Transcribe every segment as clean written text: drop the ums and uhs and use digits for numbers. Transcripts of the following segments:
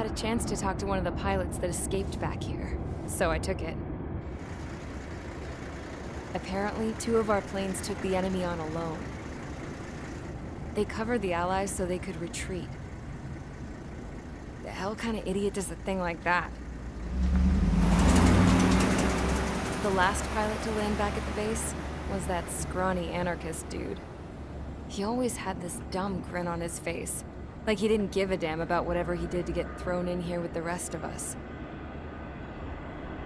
had a chance to talk to one of the pilots that escaped back here, so I took it. Apparently, 2 of our planes took the enemy on alone. They covered the Allies so they could retreat. The hell kind of idiot does a thing like that? The last pilot to land back at the base was that scrawny anarchist dude. He always had this dumb grin on his face, like he didn't give a damn about whatever he did to get thrown in here with the rest of us.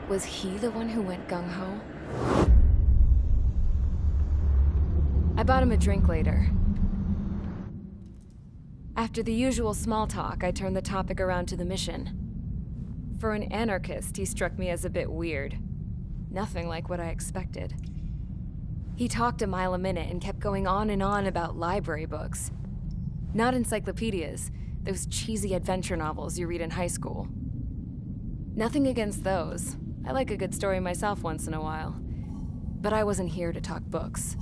Was he the one who went gung-ho? I bought him a drink later. After the usual small talk, I turned the topic around to the mission. For an anarchist, he struck me as a bit weird. Nothing like what I expected. He talked a mile a minute and kept going on and on about library books. Not encyclopedias, those cheesy adventure novels you read in high school. Nothing against those. I like a good story myself once in a while. But I wasn't here to talk books.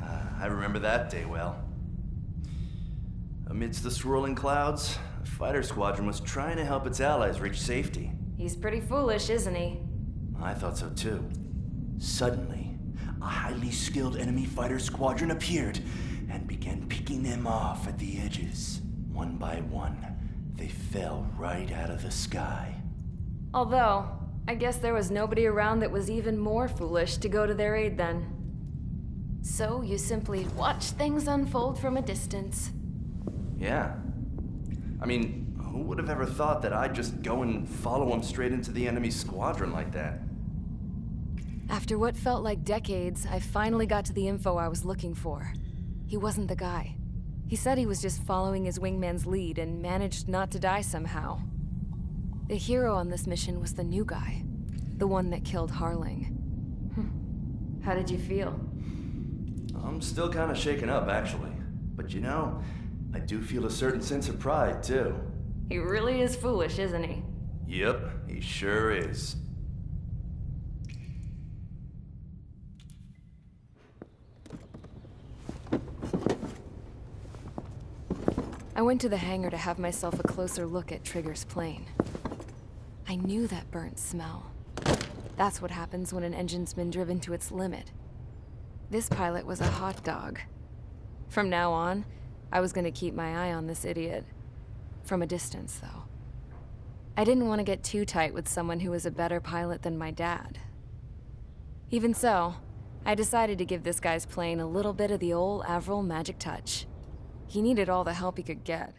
I remember that day well. Amidst the swirling clouds, a fighter squadron was trying to help its allies reach safety. He's pretty foolish, isn't he? I thought so too. Suddenly, a highly skilled enemy fighter squadron appeared and began picking them off at the edges. One by one, they fell right out of the sky. Although, I guess there was nobody around that was even more foolish to go to their aid then. So you simply watch things unfold from a distance. Yeah. I mean, who would have ever thought that I'd just go and follow him straight into the enemy squadron like that? After what felt like decades, I finally got to the info I was looking for. He wasn't the guy. He said he was just following his wingman's lead and managed not to die somehow. The hero on this mission was the new guy. The one that killed Harling. How did you feel? I'm still kind of shaken up, actually. But you know, I do feel a certain sense of pride, too. He really is foolish, isn't he? Yep, he sure is. I went to the hangar to have myself a closer look at Trigger's plane. I knew that burnt smell. That's what happens when an engine's been driven to its limit. This pilot was a hot dog. From now on, I was gonna keep my eye on this idiot. From a distance, though. I didn't want to get too tight with someone who was a better pilot than my dad. Even so, I decided to give this guy's plane a little bit of the old Avril magic touch. He needed all the help he could get.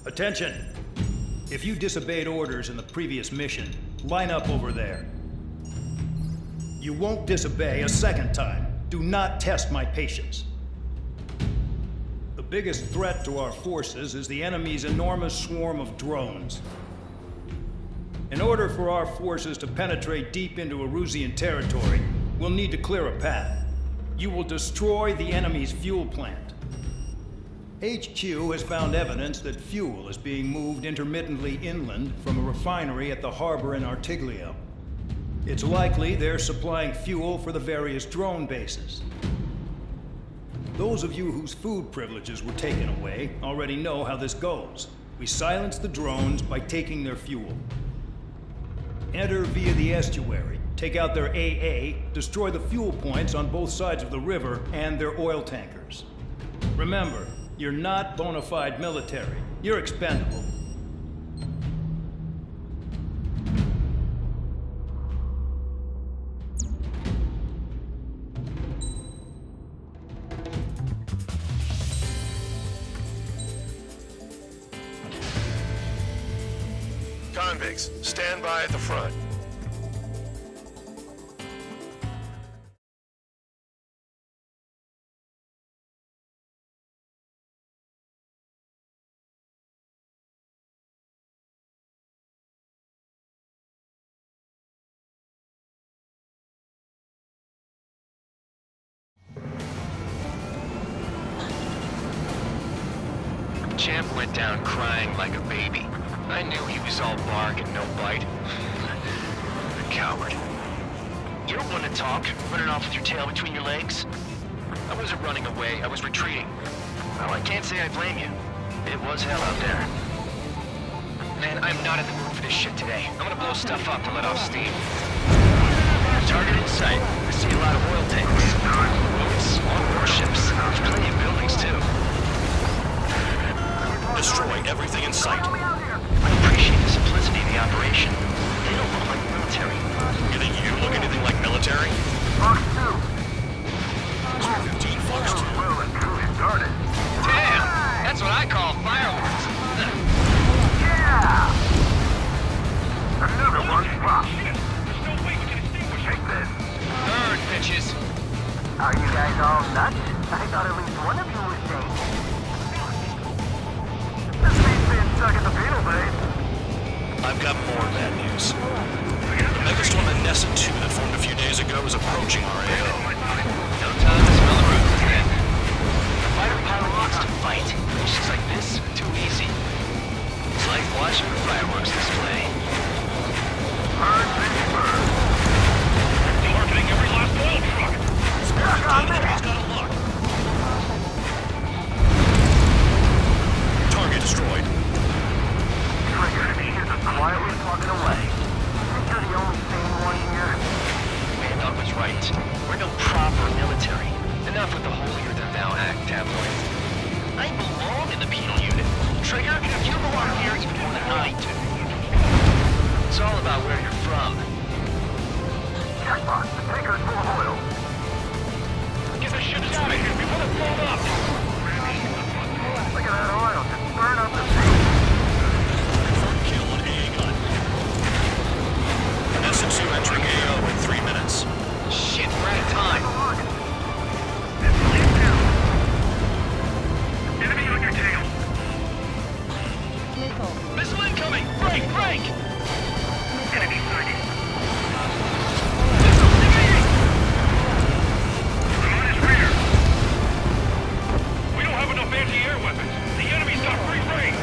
Attention! If you disobeyed orders in the previous mission, line up over there. You won't disobey a second time. Do not test my patience. The biggest threat to our forces is the enemy's enormous swarm of drones. In order for our forces to penetrate deep into Erusian territory, we'll need to clear a path. You will destroy the enemy's fuel plant. HQ has found evidence that fuel is being moved intermittently inland from a refinery at the harbor in Artiglio. It's likely they're supplying fuel for the various drone bases. Those of you whose food privileges were taken away already know how this goes. We silence the drones by taking their fuel. Enter via the estuary, take out their AA, destroy the fuel points on both sides of the river and their oil tankers. Remember, you're not bona fide military. You're expendable. Convicts, stand by at the front. Champ went down crying like a baby. I knew he was all bark and no bite. A coward. You don't want to talk, running off with your tail between your legs. I wasn't running away, I was retreating. Well, I can't say I blame you. It was hell out there. Man, I'm not in the mood for this shit today. I'm gonna blow stuff up to let off steam. Target in sight. I see a lot of oil tanks. Boats, all warships. There's plenty of buildings, too. Destroy everything in sight. I appreciate the simplicity of the operation. They don't look like military. You think you look anything like military? Fox 2. 15 Fox 2. Well and truly started. Damn! That's what I call fireworks. Yeah! Another one popped. Take this. Bird, bitches. Are you guys all nuts? I thought at least one of you was sane. This means being stuck in the beetle, babe. I've got more bad news. The megastorm at Nessa 2 that formed a few days ago is approaching our AO. No time to smell the roses then. The fighter pilot wants to fight. Missions like this, too easy. It's like watching a fireworks display. Bird, baby, bird. Targeting every last oil truck. Stuck on me. He's got a lock. Target destroyed. Trigger, you're just quietly plugging away. Think you're the only sane one here? Randolph was right. We're no proper military. Enough with the holier-than-thou act, tabloid. I belong in the penal unit. Trigger, you belong here even more than I do. It's all about where you're from. Jackpot, the tanker's full of oil. Get the ships out of here before they're blown up! Look at that oil, just burn up the sea. Confirmed kill on AA gun. Nessa 2 entering AO in 3 minutes. Shit, we're out of time. Enemy on your tail. Missile incoming! Break, break! Enemy sighted. I'm on his rear. We don't have enough anti-air weapons. The enemy's got free reign.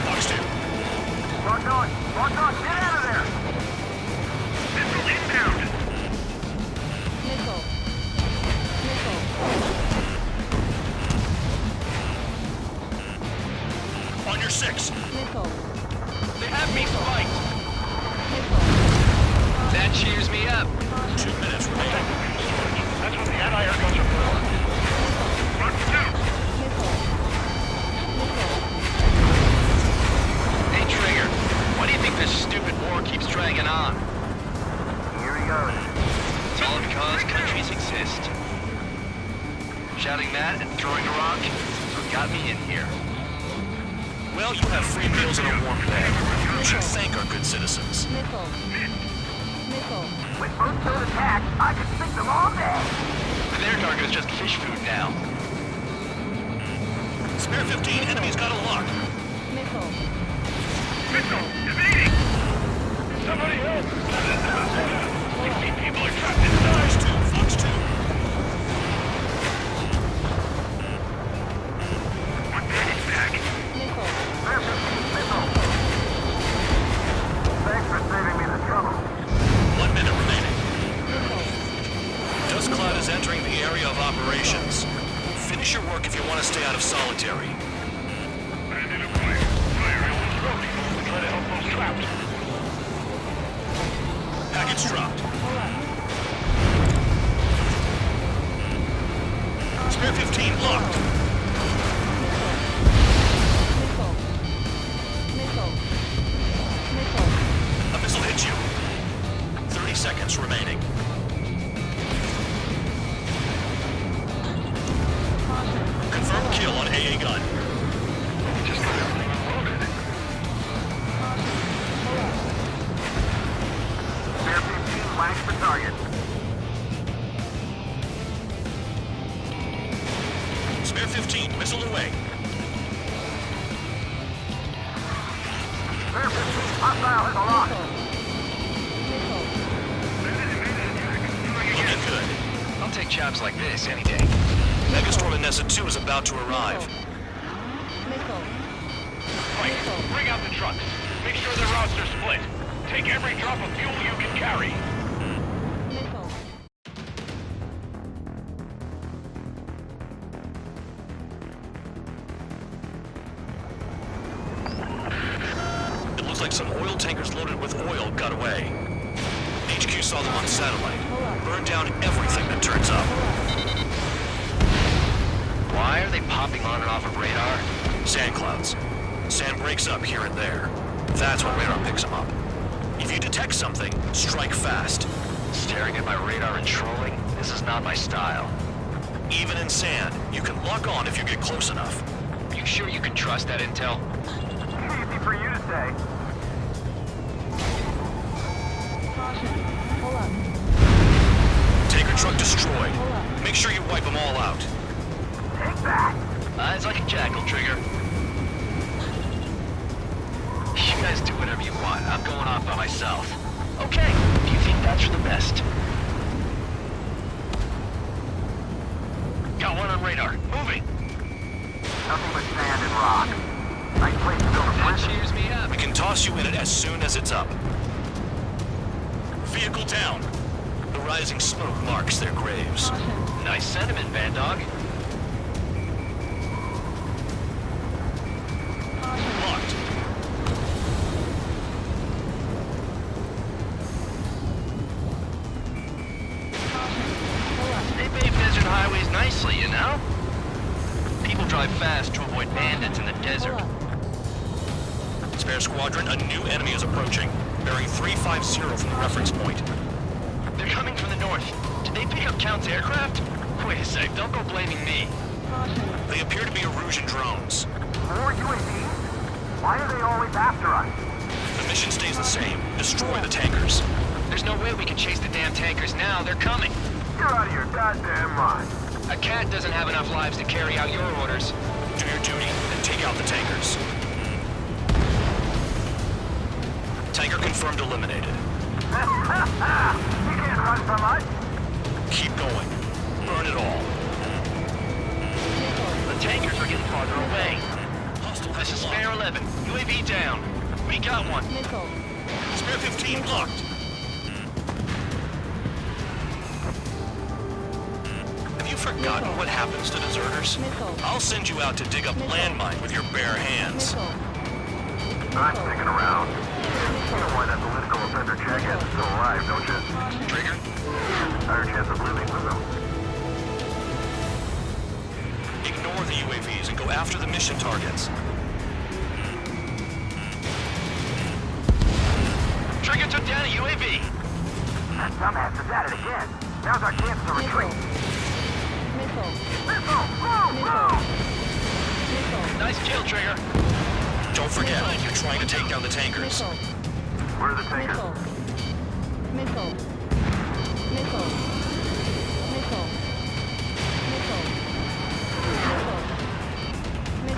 Fox 2. Lock on, get out of there. Missile inbound. On your 6. They have me spiked! That cheers me up. 2 minutes remaining. That's what the anti-air guns are for. Fox 2. Hey, Trigger, why do you think this stupid war keeps dragging on? Here he goes. It's all because countries exist. Shouting that and throwing a rock is what got me in here. Well, you have free meals and a warm bed. You should thank our good citizens. With both those attacks, I could stick them all day. Their target is just fish food now. Spare 15, enemy's got a lock. Missile, evading. Somebody help. 15 people are trapped inside. Fox 2. One bandage back. Missile. Thanks for saving me the trouble. 1 minute remaining. Dust cloud is entering the area of operations. Finish your work if you want to stay out of solitary. Bandit away. Fire is approaching. Try to help those trapped. Package dropped. Spare 15 locked. A missile hit you. 30 seconds remaining. Confirmed kill on AA gun. Just got everything unloaded. Spare 15 flanks for target. Spare 15, missile away. Spare 15 hostile hit the lock. Looking good. take jobs like this any day. Megastorm and Nessa 2 is about to arrive. Mike, bring out the trucks. Make sure the routes are split. Take every drop of fuel you can carry. It looks like some oil tankers loaded with oil got away. HQ saw them on satellite. Burned down everything that turns up. Why are they popping on and off of radar? Sand clouds. Sand breaks up here and there. That's when radar picks them up. If you detect something, strike fast. Staring at my radar and trolling? This is not my style. Even in sand, you can lock on if you get close enough. You sure you can trust that intel? Easy for you to say. Tanker truck destroyed. Make sure you wipe them all out. Take that. Eyes like a jackal, Trigger. You guys do whatever you want. I'm going off by myself. Okay, if you think that's for the best. Got one on radar. Moving. Nothing but sand and rock. Nice place to build a That bridge. cheers me up. We can toss you in it as soon as it's up. Vehicle down. The rising smoke marks their graves. Nice sentiment, Bad Dog. Locked. They pave desert highways nicely, you know? People drive fast to avoid bandits in the desert. Spare Squadron, a new enemy is approaching. Bearing 350 from the reference point. They're coming from the north. Did they pick up Count's aircraft? Wait a sec, don't go blaming me. They appear to be Erusian drones. More UAVs? Why are they always after us? The mission stays the same. Destroy the tankers. There's no way we can chase the damn tankers now. They're coming. You're out of your goddamn mind. A cat doesn't have enough lives to carry out your orders. Do your duty and take out the tankers. Tanker confirmed eliminated. You can't run from us. Keep going. Burn it all. The tankers are getting farther away. Hostile This is has Spare 11. UAV down. We got one. Spare 15 blocked. Have you forgotten what happens to deserters? I'll send you out to dig up landmine with your bare hands. I'm sticking around. You know why that political offender jackass is still alive, don't you? Trigger, Higher chance of living with him. ignore the UAVs and go after the mission targets. Trigger took down a UAV. That dumbass is at it again. Now's our chance to retreat. Missile! Move! Nice kill, Trigger. Don't forget, you're trying to take down the tankers. Where are the tankers?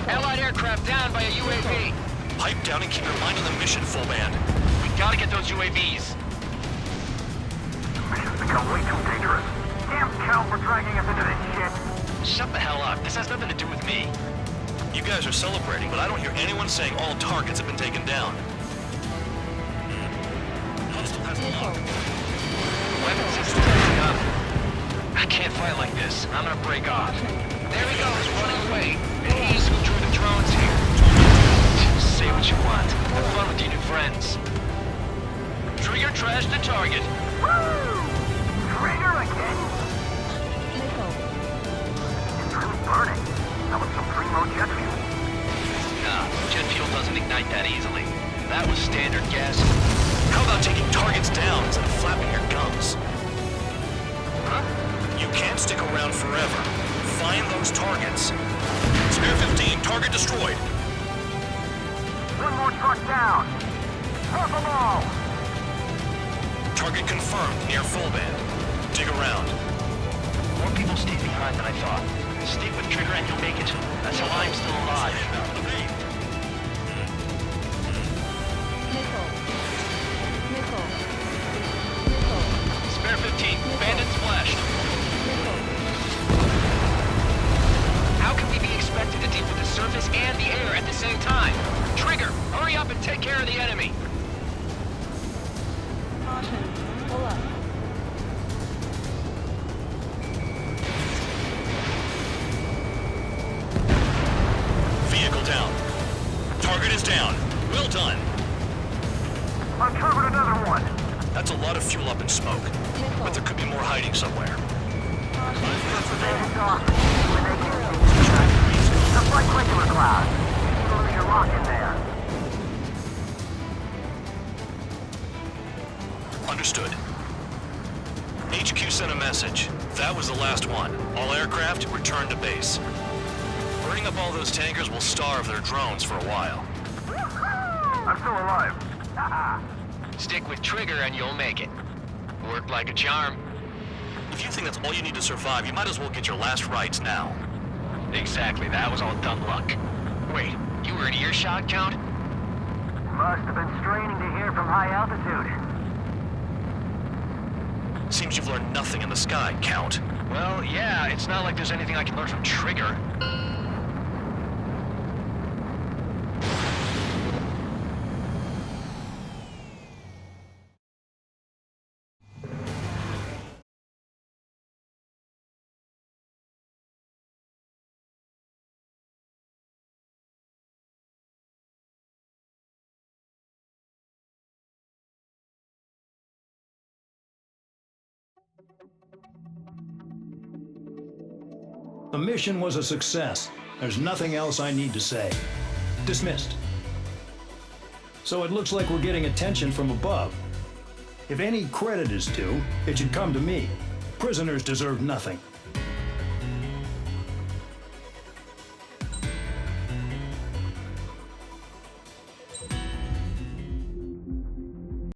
Allied aircraft down by a UAV. Pipe down and keep your mind on the mission, full band. We gotta get those UAVs. Mission's become way too dangerous. Damn Cal for dragging us into this shit. Shut the hell up. This has nothing to do with me. You guys are celebrating, but I don't hear anyone saying all targets have been taken down. Hostile has a lock. Weapon systems acting up. I can't fight like this. I'm gonna break off. There he goes, running away. And he's who drew the drones here. Say what you want. Have fun with your new friends. Trigger trashed the target. Woo! Trigger again? It's really burning. That was some primo jet fuel. Nah, jet fuel doesn't ignite that easily. That was standard gas. How about taking targets down instead of flapping your gums? Huh? You can't stick around forever. Find those targets. Spare 15, target destroyed. One more truck down. Half them all. Target confirmed near full band. Dig around. More people stayed behind than I thought. Stick with Trigger and you'll make it. That's how I'm still alive. Spare 15. Bandits flashed. care of the enemy. Caution. Pull up. Vehicle down. Target is down. Well done. Uncovered another one. That's a lot of fuel up in smoke. But there could be more hiding somewhere. It's off. When they get just like regular clouds. You lose your lock in there. Understood. HQ sent a message. That was the last one. All aircraft, return to base. Burning up all those tankers will starve their drones for a while. I'm still alive. Stick with Trigger and you'll make it. Worked like a charm. If you think that's all you need to survive, you might as well get your last rites now. Exactly, that was all dumb luck. Wait, you were in earshot, Count? Must have been straining to hear from high altitude. Seems you've learned nothing in the sky, Count. Well, yeah, it's not like there's anything I can learn from Trigger. The mission was a success. There's nothing else I need to say. Dismissed. So it looks like we're getting attention from above. If any credit is due, it should come to me. Prisoners deserve nothing.